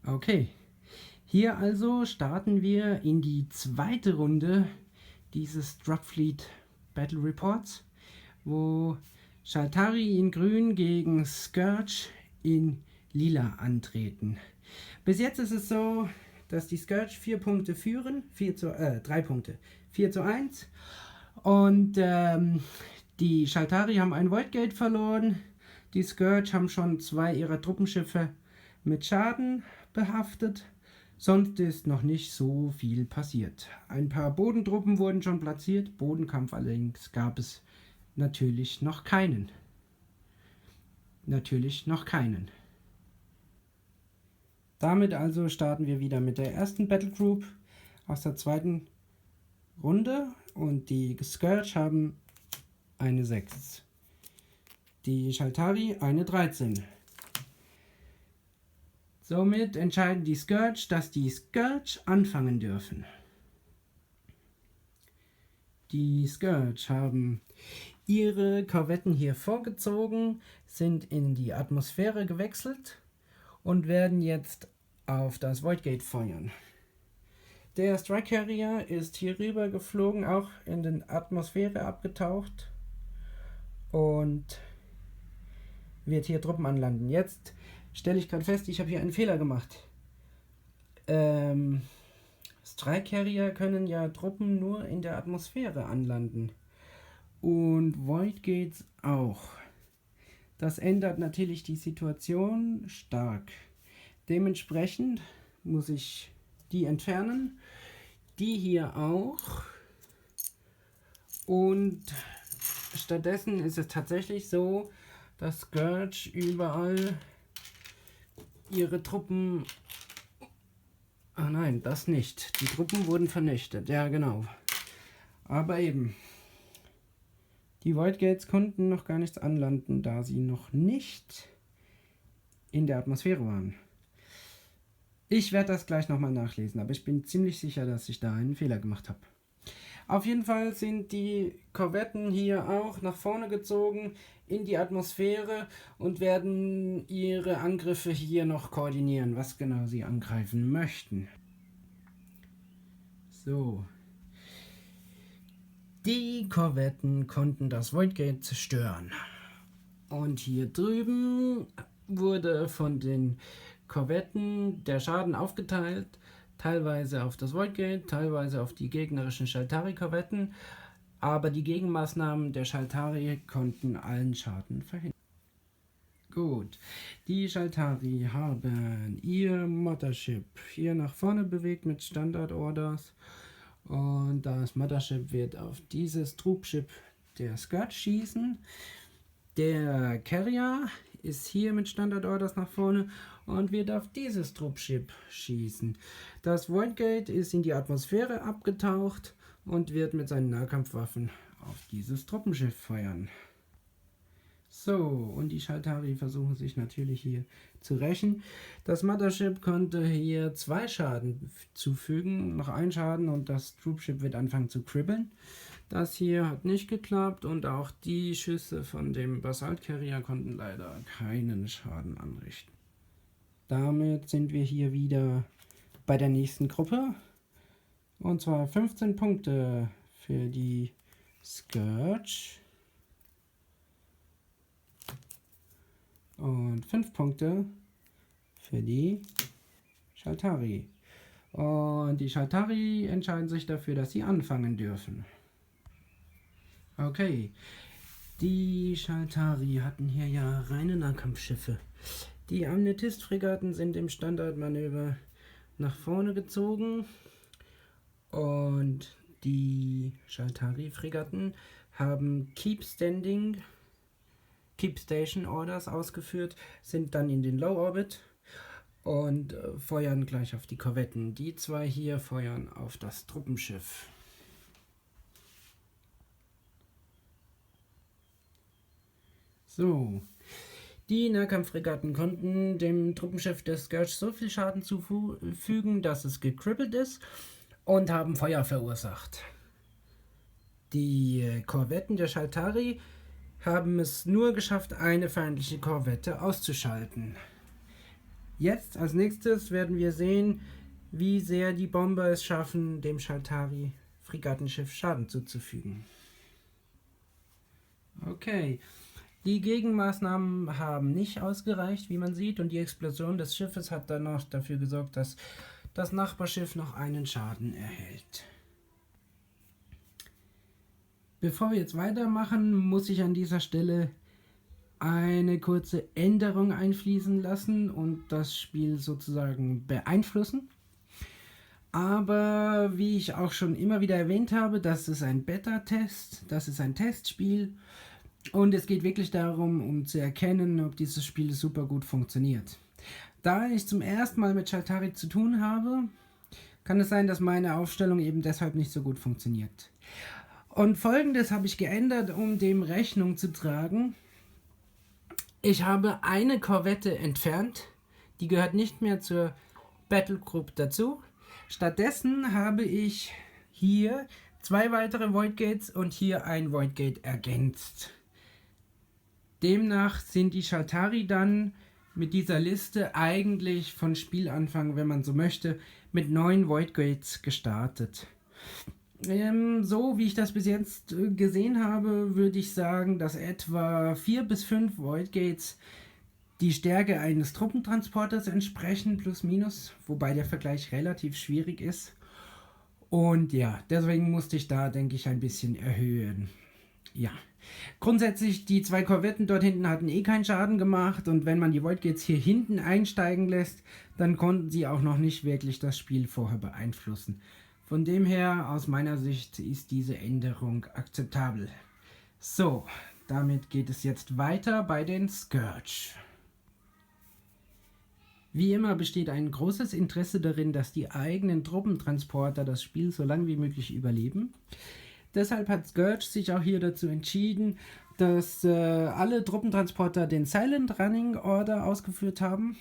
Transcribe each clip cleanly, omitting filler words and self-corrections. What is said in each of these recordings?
Okay, hier also starten wir in die zweite Runde dieses Dropfleet Battle Reports, wo Shaltari in grün gegen Scourge in lila antreten. Bis jetzt ist es so, dass die Scourge 4 Punkte führen, 3 Punkte, 4:1. Und die Shaltari haben ein Voidgate verloren. Die Scourge haben schon 2 ihrer Truppenschiffe mit Schaden behaftet. Sonst ist noch nicht so viel passiert. Ein paar Bodentruppen wurden schon platziert. Bodenkampf allerdings gab es natürlich noch keinen. Damit also starten wir wieder mit der ersten Battle Group aus der zweiten Runde. Und die Scourge haben eine 6. Die Shaltari eine 13. Somit entscheiden die Scourge, dass die Scourge anfangen dürfen. Die Scourge haben ihre Korvetten hier vorgezogen, sind in die Atmosphäre gewechselt und werden jetzt auf das Voidgate feuern. Der Strike Carrier ist hier rüber geflogen, auch in die Atmosphäre abgetaucht und wird hier Truppen anlanden. Jetzt stelle ich gerade fest, ich habe hier einen Fehler gemacht. Strike Carrier können ja Truppen nur in der Atmosphäre anlanden. Und Voidgates auch. Das ändert natürlich die Situation stark. Dementsprechend muss ich die entfernen. Die hier auch. Und stattdessen ist es tatsächlich so, dass Scourge überall ihre Truppen... Ah nein, das nicht. Die Truppen wurden vernichtet. Ja, genau. Aber eben, die Voidgates konnten noch gar nichts anlanden, da sie noch nicht in der Atmosphäre waren. Ich werde das gleich nochmal nachlesen, aber ich bin ziemlich sicher, dass ich da einen Fehler gemacht habe. Auf jeden Fall sind die Korvetten hier auch nach vorne gezogen in die Atmosphäre und werden ihre Angriffe hier noch koordinieren, was genau sie angreifen möchten. So. Die Korvetten konnten das Voidgate zerstören. Und hier drüben wurde von den Korvetten der Schaden aufgeteilt. Teilweise auf das Voidgate, teilweise auf die gegnerischen Shaltari-Korvetten. Aber die Gegenmaßnahmen der Shaltari konnten allen Schaden verhindern. Gut, die Shaltari haben ihr Mothership hier nach vorne bewegt mit Standard-Orders. Und das Mothership wird auf dieses Troopship der Scourge schießen. Der Carrier ist hier mit Standard-Orders nach vorne und wird auf dieses Troopship schießen. Das Voidgate ist in die Atmosphäre abgetaucht und wird mit seinen Nahkampfwaffen auf dieses Truppenschiff feuern. So, und die Shaltari versuchen sich natürlich hier zu rächen. Das Mothership konnte hier 2 Schaden zufügen, noch 1 Schaden, und das Troopship wird anfangen zu kribbeln. Das hier hat nicht geklappt und auch die Schüsse von dem Basalt Carrier konnten leider keinen Schaden anrichten. Damit sind wir hier wieder bei der nächsten Gruppe. Und zwar 15 Punkte für die Scourge. Und 5 Punkte für die Shaltari. Und die Shaltari entscheiden sich dafür, dass sie anfangen dürfen. Okay, die Shaltari hatten hier ja reine Nahkampfschiffe. Die Amethyst-Fregatten sind im Standardmanöver nach vorne gezogen. Und die Shaltari-Fregatten haben Keep Station Orders ausgeführt, sind dann in den Low Orbit und feuern gleich auf die Korvetten. Die 2 hier feuern auf das Truppenschiff. So, die Nahkampffregatten konnten dem Truppenschiff des Scourge so viel Schaden zufügen, dass es gekribbelt ist und haben Feuer verursacht. Die Korvetten der Shaltari haben es nur geschafft, eine feindliche Korvette auszuschalten. Jetzt als nächstes werden wir sehen, wie sehr die Bomber es schaffen, dem Schaltari-Fregattenschiff Schaden zuzufügen. Okay, die Gegenmaßnahmen haben nicht ausgereicht, wie man sieht, und die Explosion des Schiffes hat dann noch dafür gesorgt, dass das Nachbarschiff noch einen Schaden erhält. Bevor wir jetzt weitermachen, muss ich an dieser Stelle eine kurze Änderung einfließen lassen und das Spiel sozusagen beeinflussen. Aber wie ich auch schon immer wieder erwähnt habe, das ist ein Beta-Test, das ist ein Testspiel und es geht wirklich darum, um zu erkennen, ob dieses Spiel super gut funktioniert. Da ich zum ersten Mal mit Schaltari zu tun habe, kann es sein, dass meine Aufstellung eben deshalb nicht so gut funktioniert. Und Folgendes habe ich geändert, um dem Rechnung zu tragen. Ich habe eine Korvette entfernt, die gehört nicht mehr zur Battlegroup dazu. Stattdessen habe ich hier 2 weitere Voidgates und hier ein Voidgate ergänzt. Demnach sind die Schaltari dann mit dieser Liste eigentlich von Spielanfang, wenn man so möchte, mit 9 Voidgates gestartet. So wie ich das bis jetzt gesehen habe, würde ich sagen, dass etwa 4 bis 5 Voidgates die Stärke eines Truppentransporters entsprechen, plus minus, wobei der Vergleich relativ schwierig ist. Und ja, deswegen musste ich da, denke ich, ein bisschen erhöhen. Ja, grundsätzlich die 2 Korvetten dort hinten hatten eh keinen Schaden gemacht und wenn man die Voidgates hier hinten einsteigen lässt, dann konnten sie auch noch nicht wirklich das Spiel vorher beeinflussen. Von dem her, aus meiner Sicht, ist diese Änderung akzeptabel. So, damit geht es jetzt weiter bei den Scourge. Wie immer besteht ein großes Interesse darin, dass die eigenen Truppentransporter das Spiel so lange wie möglich überleben. Deshalb hat Scourge sich auch hier dazu entschieden, dass alle Truppentransporter den Silent Running Order ausgeführt haben.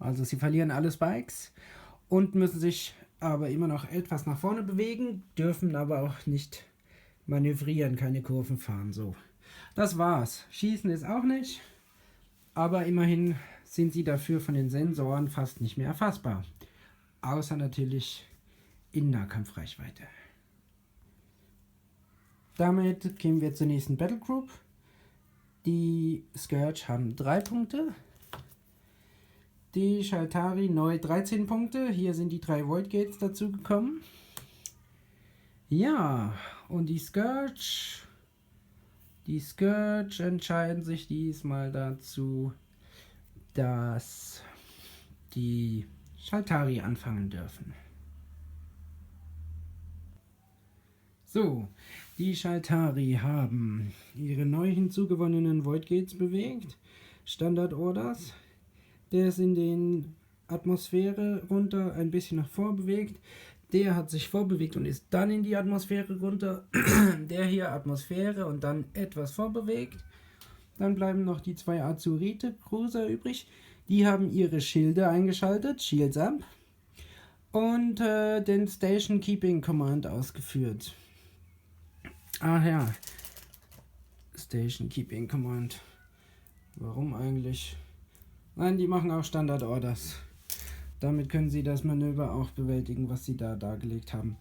Also sie verlieren alle Spikes und müssen sich aber immer noch etwas nach vorne bewegen, dürfen aber auch nicht manövrieren, keine Kurven fahren. So, das war's. Schießen ist auch nicht, aber immerhin sind sie dafür von den Sensoren fast nicht mehr erfassbar. Außer natürlich in Nahkampfreichweite. Damit gehen wir zur nächsten Battlegroup. Die Scourge haben 3 Punkte. Die Schaltari neu 13 Punkte. Hier sind die 3 Voidgates dazu gekommen. Ja, und die Scourge entscheiden sich diesmal dazu, dass die Schaltari anfangen dürfen. So, die Schaltari haben ihre neu hinzugewonnenen Voidgates bewegt. Standard Orders. Der ist in den Atmosphäre runter ein bisschen nach vor bewegt. Der hat sich vorbewegt und ist dann in die Atmosphäre runter. Der hier Atmosphäre und dann etwas vorbewegt. Dann bleiben noch die 2 Azurite Cruiser übrig. Die haben ihre Schilde eingeschaltet, Shields up. Und den Station Keeping Command ausgeführt. Ach ja, Station Keeping Command. Warum eigentlich? Nein, die machen auch Standard Orders. Damit können sie das Manöver auch bewältigen, was sie da dargelegt haben.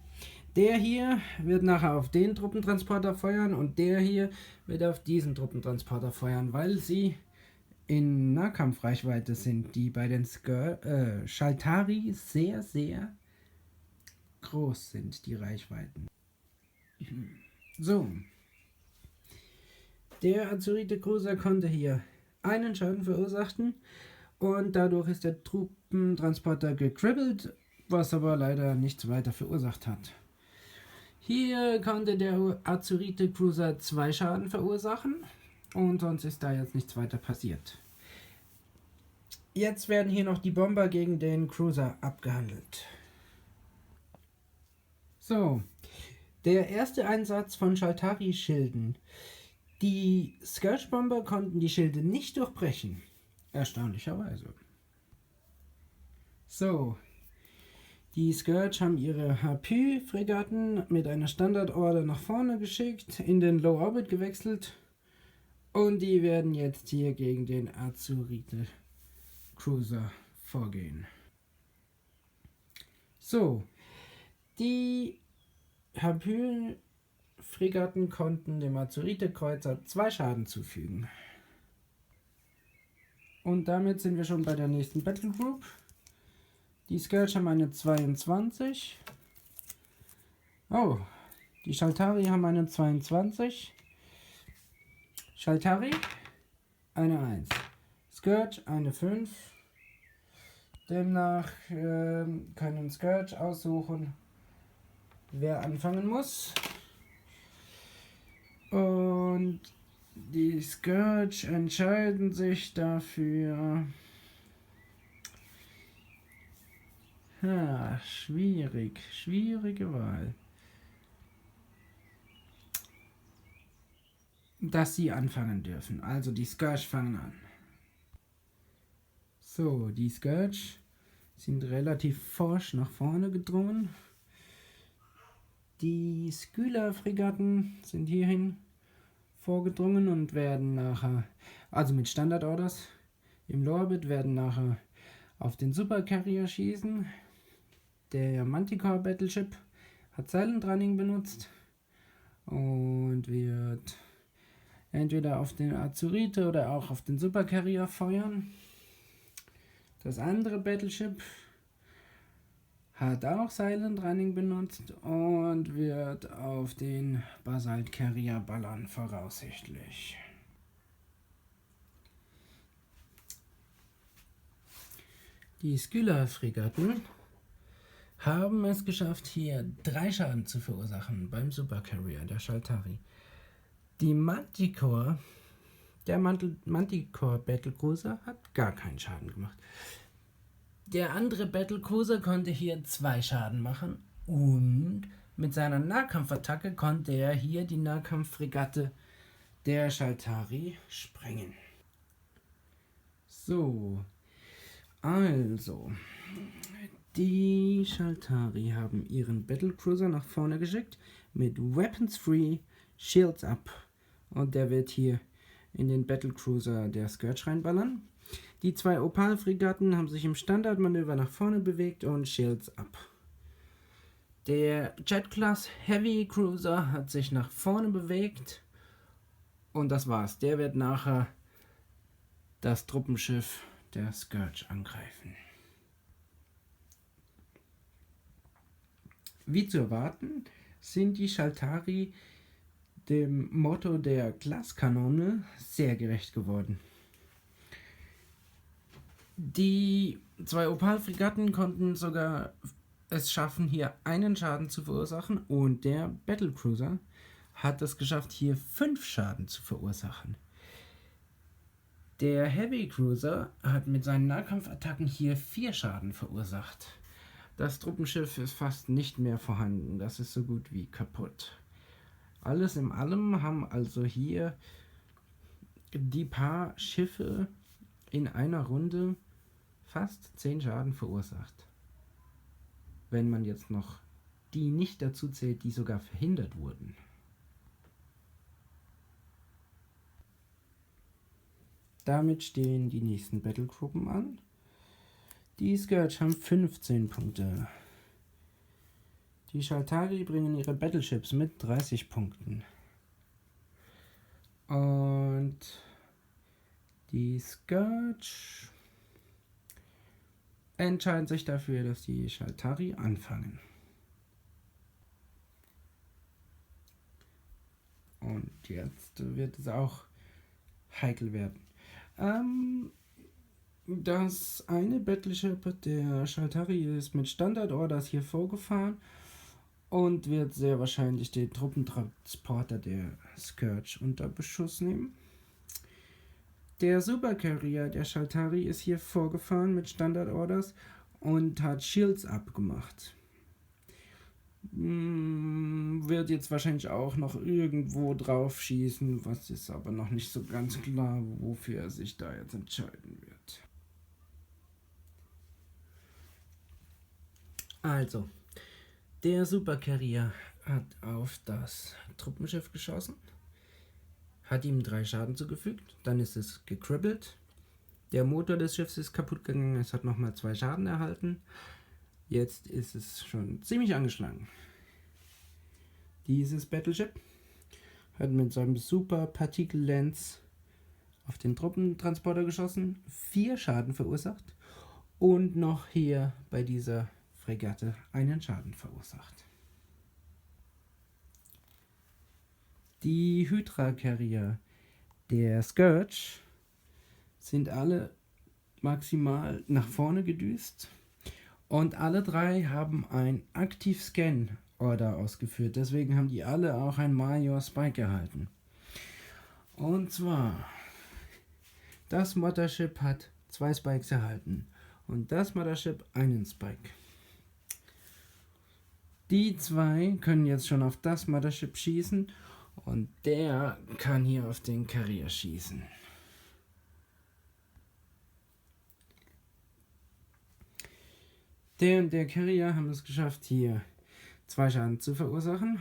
Der hier wird nachher auf den Truppentransporter feuern und der hier wird auf diesen Truppentransporter feuern, weil sie in Nahkampfreichweite sind, die bei den Schaltari sehr, sehr groß sind, die Reichweiten. So. Der Azurite Cruiser konnte hier einen Schaden verursachen und dadurch ist der Truppentransporter gekribbelt, was aber leider nichts weiter verursacht hat. Hier konnte der Azurite Cruiser 2 Schaden verursachen und sonst ist da jetzt nichts weiter passiert. Jetzt werden hier noch die Bomber gegen den Cruiser abgehandelt. So, der erste Einsatz von Schaltari-Schilden. Die Scourge-Bomber konnten die Schilde nicht durchbrechen. Erstaunlicherweise. So. Die Scourge haben ihre HP-Fregatten mit einer Standardorder nach vorne geschickt, in den Low Orbit gewechselt und die werden jetzt hier gegen den Azurite Cruiser vorgehen. So, die Harpylen-Fregatten konnten dem Azurite-Kreuzer 2 Schaden zufügen. Und damit sind wir schon bei der nächsten Battle Group. Die Scourge haben eine 22. Oh, die Shaltari haben eine 22. Shaltari eine 1. Scourge eine 5. Demnach können Scourge aussuchen, wer anfangen muss. Und die Scourge entscheiden sich dafür. Schwierige Wahl. Dass sie anfangen dürfen. Also die Scourge fangen an. So, die Scourge sind relativ forsch nach vorne gedrungen. Die Skyla-Fregatten sind hierhin vorgedrungen und werden nachher, also mit Standard-Orders im Lorbit, werden nachher auf den Supercarrier schießen. Der Manticore Battleship hat Silent Running benutzt und wird entweder auf den Azurite oder auch auf den Supercarrier feuern. Das andere Battleship hat auch Silent Running benutzt und wird auf den Basalt Carrier ballern, voraussichtlich. Die Skyla-Fregatten haben es geschafft, hier 3 Schaden zu verursachen beim Supercarrier, der Shaltari. Die Manticore, der Manticore Battlecruiser hat gar keinen Schaden gemacht. Der andere Battlecruiser konnte hier 2 Schaden machen und mit seiner Nahkampfattacke konnte er hier die Nahkampffregatte der Shaltari sprengen. So, also, die Shaltari haben ihren Battlecruiser nach vorne geschickt mit Weapons Free, Shields Up. Und der wird hier in den Battlecruiser der Scourge reinballern. Die 2 Opal-Fregatten haben sich im Standardmanöver nach vorne bewegt und Shields Up. Der Jet-Class Heavy Cruiser hat sich nach vorne bewegt und das war's. Der wird nachher das Truppenschiff der Scourge angreifen. Wie zu erwarten, sind die Shaltari dem Motto der Glaskanone sehr gerecht geworden. Die 2 Opal-Fregatten konnten sogar es schaffen, hier einen Schaden zu verursachen und der Battlecruiser hat es geschafft, hier 5 Schaden zu verursachen. Der Heavy Cruiser hat mit seinen Nahkampfattacken hier 4 Schaden verursacht. Das Truppenschiff ist fast nicht mehr vorhanden, das ist so gut wie kaputt. Alles in allem haben also hier die paar Schiffe in einer Runde fast 10 Schaden verursacht. Wenn man jetzt noch die nicht dazu zählt, die sogar verhindert wurden. Damit stehen die nächsten Battlegruppen an. Die Scourge haben 15 Punkte. Die Shaltari bringen ihre Battleships mit 30 Punkten. Und die Scourge entscheiden sich dafür, dass die Shaltari anfangen. Und jetzt wird es auch heikel werden. Das eine Battleship der Shaltari ist mit Standard-Orders hier vorgefahren und wird sehr wahrscheinlich den Truppentransporter der Scourge unter Beschuss nehmen. Der Supercarrier der Shaltari ist hier vorgefahren mit Standard-Orders und hat Shields abgemacht. Wird jetzt wahrscheinlich auch noch irgendwo drauf schießen, was ist aber noch nicht so ganz klar, wofür er sich da jetzt entscheiden wird. Also, der Supercarrier hat auf das Truppenschiff geschossen, hat ihm 3 Schaden zugefügt, dann ist es gecribbelt Der Motor des Schiffs ist kaputt gegangen, es hat nochmal 2 Schaden erhalten. Jetzt ist es schon ziemlich angeschlagen. Dieses Battleship hat mit seinem Super Particle Lens auf den Truppentransporter geschossen, 4 Schaden verursacht und noch hier bei dieser Fregatte einen Schaden verursacht. Die Hydra Carrier der Scourge sind alle maximal nach vorne gedüst und alle 3 haben ein Aktiv-Scan-Order ausgeführt. Deswegen haben die alle auch ein Major Spike erhalten. Und zwar, das Mothership hat 2 Spikes erhalten und das Mothership einen Spike. Die 2 können jetzt schon auf das Mothership schießen und der kann hier auf den Carrier schießen. Der und der Carrier haben es geschafft, hier 2 Schaden zu verursachen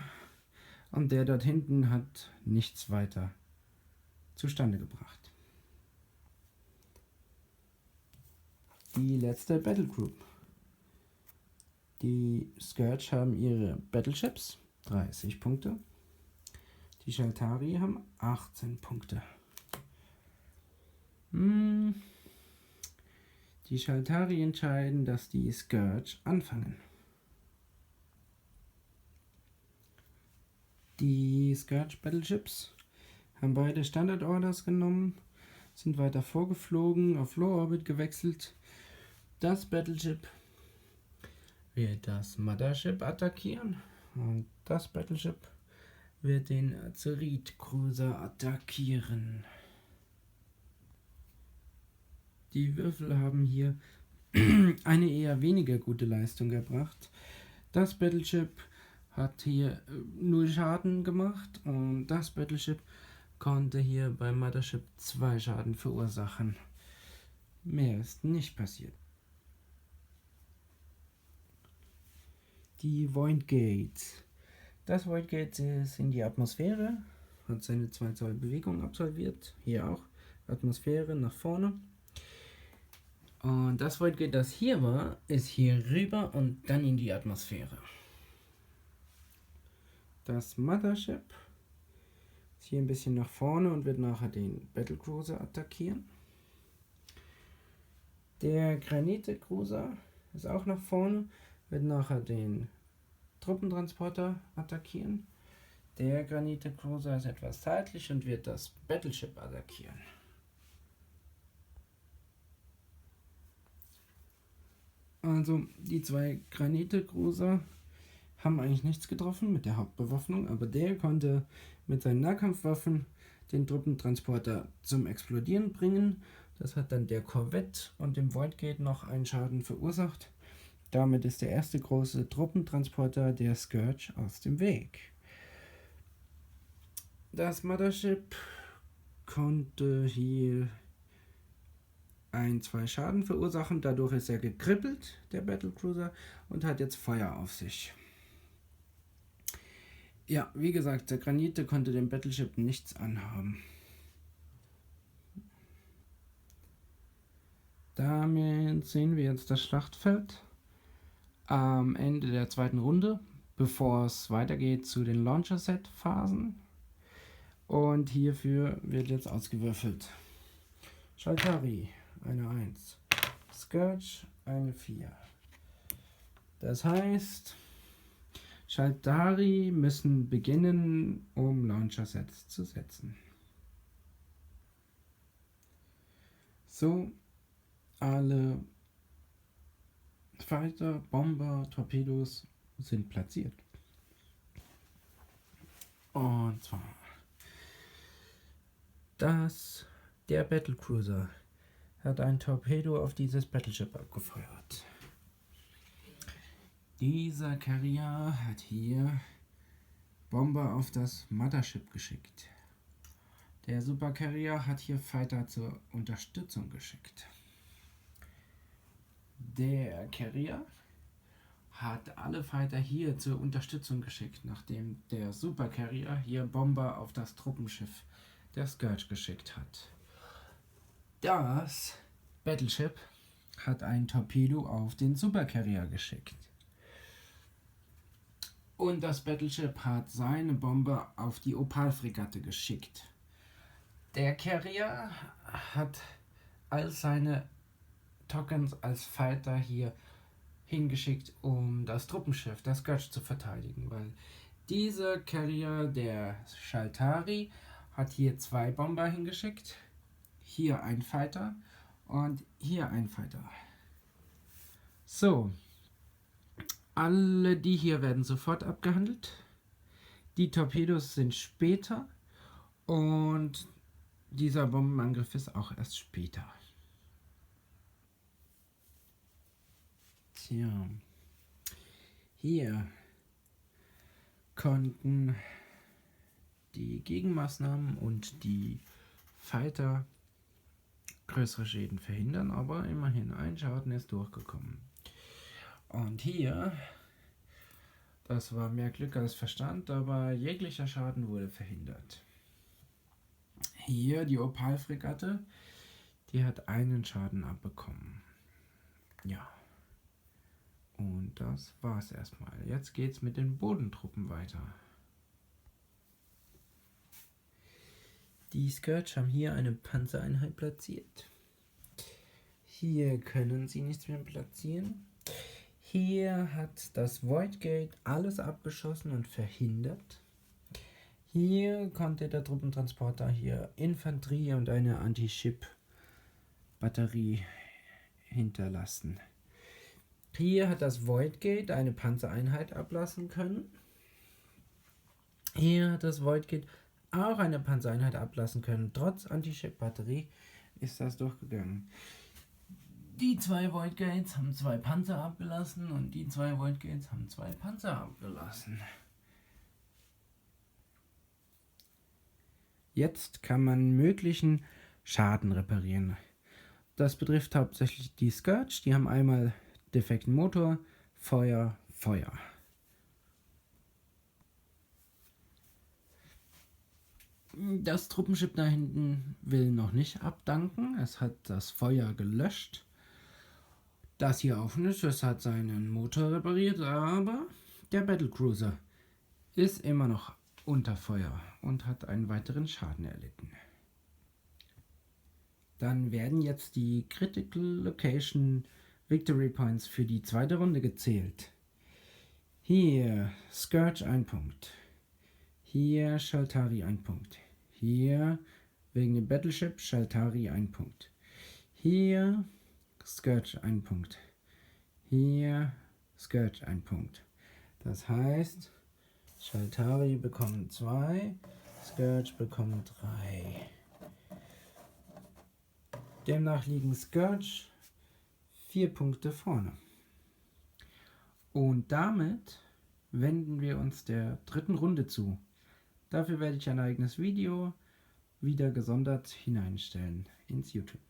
und der dort hinten hat nichts weiter zustande gebracht. Die letzte Battle Group. Die Scourge haben ihre Battleships, 30 Punkte. Die Shaltari haben 18 Punkte. Die Shaltari entscheiden, dass die Scourge anfangen. Die Scourge Battleships haben beide Standard Orders genommen, sind weiter vorgeflogen, auf Low Orbit gewechselt. Das Battleship wird das Mothership attackieren und das Battleship wird den Azeroth Cruiser attackieren. Die Würfel haben hier eine eher weniger gute Leistung erbracht. Das Battleship hat hier 0 Schaden gemacht und das Battleship konnte hier beim Mothership 2 Schaden verursachen. Mehr ist nicht passiert. Die Void Gate. Das Void Gate ist in die Atmosphäre, hat seine 2 Zoll Bewegung absolviert. Hier auch Atmosphäre nach vorne. Und das Void Gate, das hier war, ist hier rüber und dann in die Atmosphäre. Das Mothership ist hier ein bisschen nach vorne und wird nachher den Battlecruiser attackieren. Der Granite Cruiser ist auch nach vorne, wird nachher den Truppentransporter attackieren. Der Granite Cruiser ist etwas seitlich und wird das Battleship attackieren. Also die 2 Granite Cruiser haben eigentlich nichts getroffen mit der Hauptbewaffnung, aber der konnte mit seinen Nahkampfwaffen den Truppentransporter zum Explodieren bringen. Das hat dann der Corvette und dem Voidgate noch einen Schaden verursacht. Damit ist der erste große Truppentransporter der Scourge aus dem Weg. Das Mothership konnte hier 2 Schaden verursachen, dadurch ist er gekribbelt, der Battlecruiser, und hat jetzt Feuer auf sich. Ja, wie gesagt, der Granite konnte dem Battleship nichts anhaben. Damit sehen wir jetzt das Schlachtfeld am Ende der 2. Runde, bevor es weitergeht zu den Launcher-Set-Phasen. Und hierfür wird jetzt ausgewürfelt. Shaltari, eine 1. Scourge, eine 4. Das heißt, Shaltari müssen beginnen, um Launcher-Sets zu setzen. So, alle Fighter, Bomber, Torpedos sind platziert. Und zwar der Battlecruiser hat ein Torpedo auf dieses Battleship abgefeuert. Dieser Carrier hat hier Bomber auf das Mothership geschickt. Der Super Carrier hat hier Fighter zur Unterstützung geschickt. Der Carrier hat alle Fighter hier zur Unterstützung geschickt, nachdem der Super Carrier hier Bomber auf das Truppenschiff der Scourge geschickt hat. Das Battleship hat ein Torpedo auf den Supercarrier geschickt. Und das Battleship hat seine Bombe auf die Opal-Fregatte geschickt. Der Carrier hat all seine Tokens als Fighter hier hingeschickt, um das Truppenschiff, das Scourge, zu verteidigen, weil dieser Carrier, der Shaltari, hat hier 2 Bomber hingeschickt, hier ein Fighter und hier ein Fighter. So, alle die hier werden sofort abgehandelt. Die Torpedos sind später und dieser Bombenangriff ist auch erst später. Tja, hier konnten die Gegenmaßnahmen und die Fighter größere Schäden verhindern, aber immerhin ein Schaden ist durchgekommen. Und hier, das war mehr Glück als Verstand, aber jeglicher Schaden wurde verhindert. Hier die Opal-Fregatte, die hat einen Schaden abbekommen. Ja. Und das war's erstmal. Jetzt geht's mit den Bodentruppen weiter. Die Scourge haben hier eine Panzereinheit platziert. Hier können sie nichts mehr platzieren. Hier hat das Voidgate alles abgeschossen und verhindert. Hier konnte der Truppentransporter hier Infanterie und eine Anti-Ship-Batterie hinterlassen. Hier hat das Voidgate eine Panzereinheit ablassen können. Hier hat das Voidgate auch eine Panzereinheit ablassen können. Trotz Anti-Ship-Batterie ist das durchgegangen. Die 2 Voidgates haben 2 Panzer abgelassen und die 2 Voidgates haben 2 Panzer abgelassen. Jetzt kann man möglichen Schaden reparieren. Das betrifft hauptsächlich die Scourge. Die haben einmal defekten Motor, Feuer, Feuer. Das Truppenschiff da hinten will noch nicht abdanken. Es hat das Feuer gelöscht. Das hier offen ist, es hat seinen Motor repariert, aber der Battlecruiser ist immer noch unter Feuer und hat einen weiteren Schaden erlitten. Dann werden jetzt die Critical Location Victory Points für die zweite Runde gezählt. Hier Scourge 1 Punkt. Hier Shaltari 1 Punkt. Hier wegen dem Battleship Shaltari 1 Punkt. Hier Scourge 1 Punkt. Hier Scourge 1 Punkt. Das heißt, Shaltari bekommt 2, Scourge bekommt 3. Demnach liegen Scourge 4 Punkte vorne. Und damit wenden wir uns der dritten Runde zu. Dafür werde ich ein eigenes Video wieder gesondert hineinstellen ins YouTube.